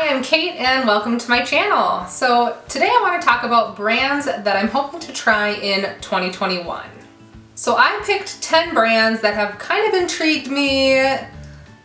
Hi, I'm Kate and welcome to my channel. So today I want to talk about brands that I'm hoping to try in 2021. So I picked 10 brands that have kind of intrigued me.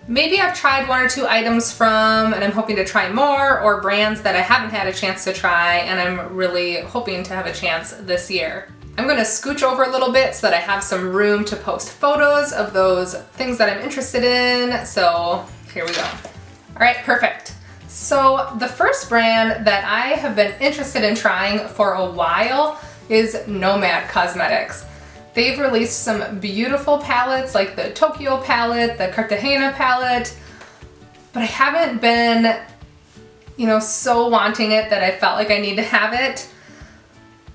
Maybe I've tried one or two items from and I'm hoping to try more, or brands that I haven't had a chance to try and I'm really hoping to have a chance this year. I'm going to scooch over a little bit so that I have some room to post photos of those things that I'm interested in. So here we go. All right, perfect. So the first brand that I have been interested in trying for a while is Nomad Cosmetics. They've released some beautiful palettes like the Tokyo palette, the Cartagena palette, but I haven't been, so wanting it that I felt like I need to have it.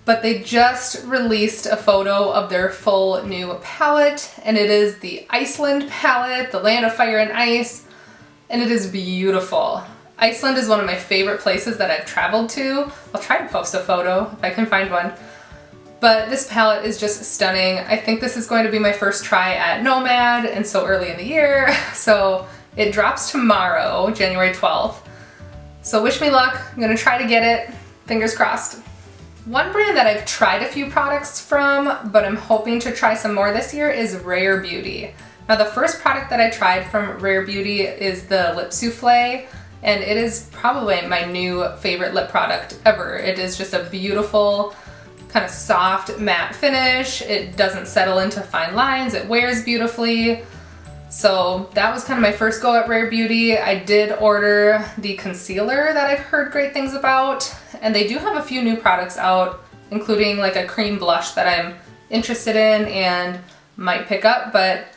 But they just released a photo of their full new palette, and it is the Iceland palette, the Land of Fire and Ice, and it is beautiful. Iceland is one of my favorite places that I've traveled to. I'll try to post a photo if I can find one. But this palette is just stunning. I think this is going to be my first try at Nomad, and so early in the year. So it drops tomorrow, January 12th. So wish me luck. I'm gonna try to get it. Fingers crossed. One brand that I've tried a few products from, but I'm hoping to try some more this year, is Rare Beauty. Now the first product that I tried from Rare Beauty is the Lip Souffle, and it is probably my new favorite lip product ever. It is just a beautiful, kind of soft matte finish. It doesn't settle into fine lines. It wears beautifully. So that was kind of my first go at Rare Beauty. I did order the concealer that I've heard great things about, and they do have a few new products out, including like a cream blush that I'm interested in and might pick up, but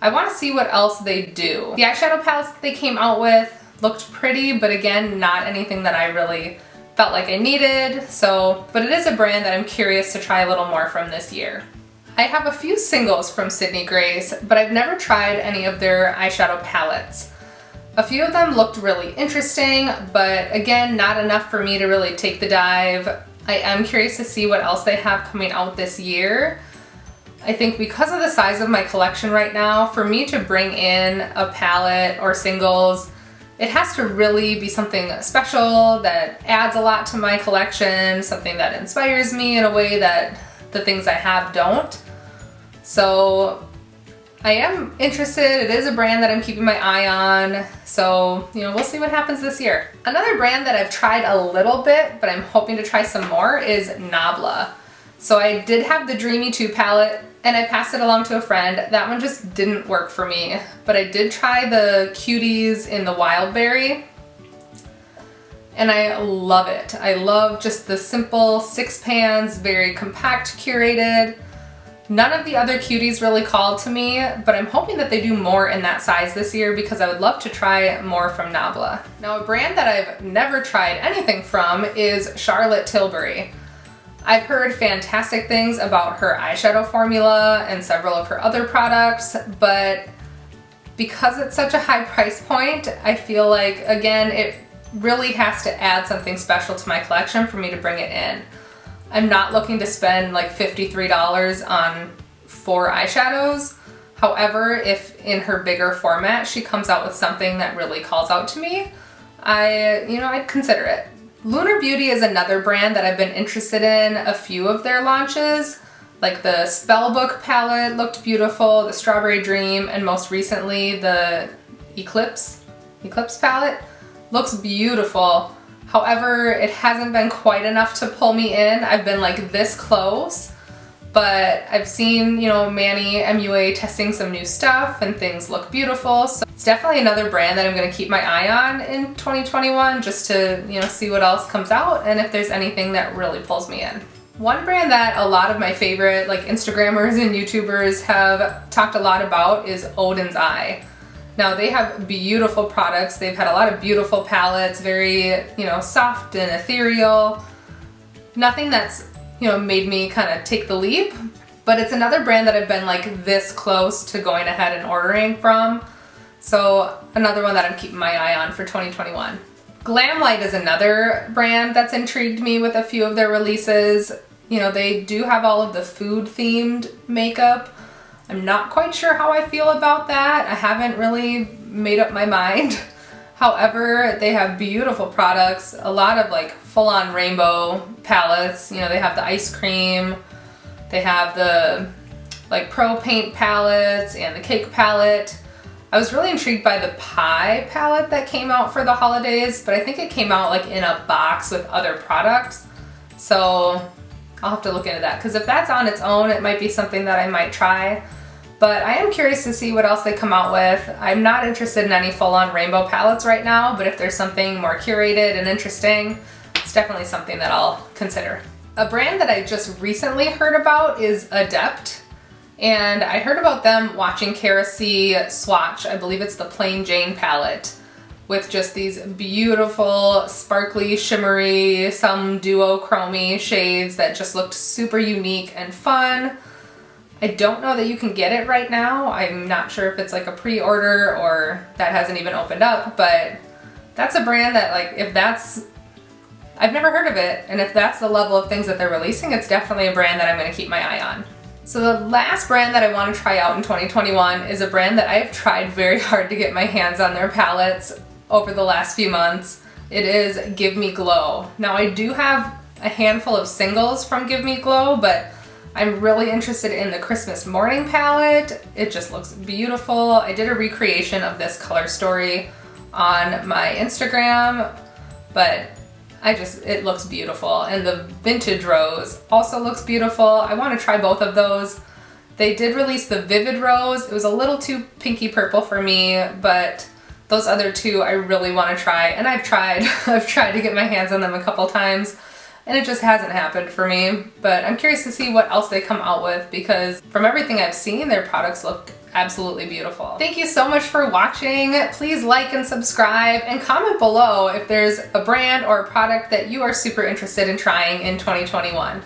I want to see what else they do. The eyeshadow palettes that they came out with looked pretty, but again, not anything that I really felt like I needed. But it is a brand that I'm curious to try a little more from this year. I have a few singles from Sydney Grace, but I've never tried any of their eyeshadow palettes. A few of them looked really interesting, but again, not enough for me to really take the dive. I am curious to see what else they have coming out this year. I think because of the size of my collection right now, for me to bring in a palette or singles, it has to really be something special that adds a lot to my collection, something that inspires me in a way that the things I have don't. So I am interested. It is a brand that I'm keeping my eye on. So, we'll see what happens this year. Another brand that I've tried a little bit, but I'm hoping to try some more, is Nabla. So I did have the Dreamy 2 palette and I passed it along to a friend. That one just didn't work for me, but I did try the Cuties in the Wild Berry, and I love it. I love just the simple 6 pans, very compact, curated. None of the other Cuties really called to me, but I'm hoping that they do more in that size this year because I would love to try more from Nabla. Now a brand that I've never tried anything from is Charlotte Tilbury. I've heard fantastic things about her eyeshadow formula and several of her other products, but because it's such a high price point, I feel like, again, it really has to add something special to my collection for me to bring it in. I'm not looking to spend like $53 on 4 eyeshadows. However, if in her bigger format she comes out with something that really calls out to me, I'd consider it. Lunar Beauty is another brand that I've been interested in a few of their launches. Like the Spellbook palette looked beautiful, the Strawberry Dream, and most recently the Eclipse palette looks beautiful. However, it hasn't been quite enough to pull me in. I've been like this close, but I've seen, Manny MUA testing some new stuff and things look beautiful. So it's definitely another brand that I'm going to keep my eye on in 2021 just to, see what else comes out and if there's anything that really pulls me in. One brand that a lot of my favorite Instagrammers and YouTubers have talked a lot about is Odins Eye. Now they have beautiful products. They've had a lot of beautiful palettes, very, soft and ethereal. Nothing that's, made me kind of take the leap, but it's another brand that I've been like this close to going ahead and ordering from. So another one that I'm keeping my eye on for 2021. Glamlight is another brand that's intrigued me with a few of their releases. They do have all of the food themed makeup. I'm not quite sure how I feel about that. I haven't really made up my mind. However, they have beautiful products, a lot of like full-on rainbow palettes. You know, they have the ice cream, they have the like pro paint palettes and the cake palette. I was really intrigued by the pie palette that came out for the holidays, but I think it came out like in a box with other products. So I'll have to look into that, because if that's on its own, it might be something that I might try. But I am curious to see what else they come out with. I'm not interested in any full-on rainbow palettes right now, but if there's something more curated and interesting, it's definitely something that I'll consider. A brand that I just recently heard about is Adept. And I heard about them watching Kara C swatch, I believe it's the Plain Jane palette, with just these beautiful, sparkly, shimmery, some duochrome shades that just looked super unique and fun. I don't know that you can get it right now. I'm not sure if it's like a pre-order or that hasn't even opened up, but that's a brand that, like, if that's, I've never heard of it, and if that's the level of things that they're releasing, it's definitely a brand that I'm gonna keep my eye on. So the last brand that I want to try out in 2021 is a brand that I've tried very hard to get my hands on their palettes over the last few months. It is Give Me Glow. Now I do have a handful of singles from Give Me Glow, but I'm really interested in the Christmas Morning palette. It just looks beautiful. I did a recreation of this color story on my Instagram, but it looks beautiful. And the Vintage Rose also looks beautiful. I want to try both of those. They did release the Vivid Rose. It was a little too pinky purple for me, but those other two I really want to try. And I've tried to get my hands on them a couple times, and it just hasn't happened for me. But I'm curious to see what else they come out with, because from everything I've seen, their products look absolutely beautiful. Thank you so much for watching. Please like and subscribe, and comment below if there's a brand or a product that you are super interested in trying in 2021.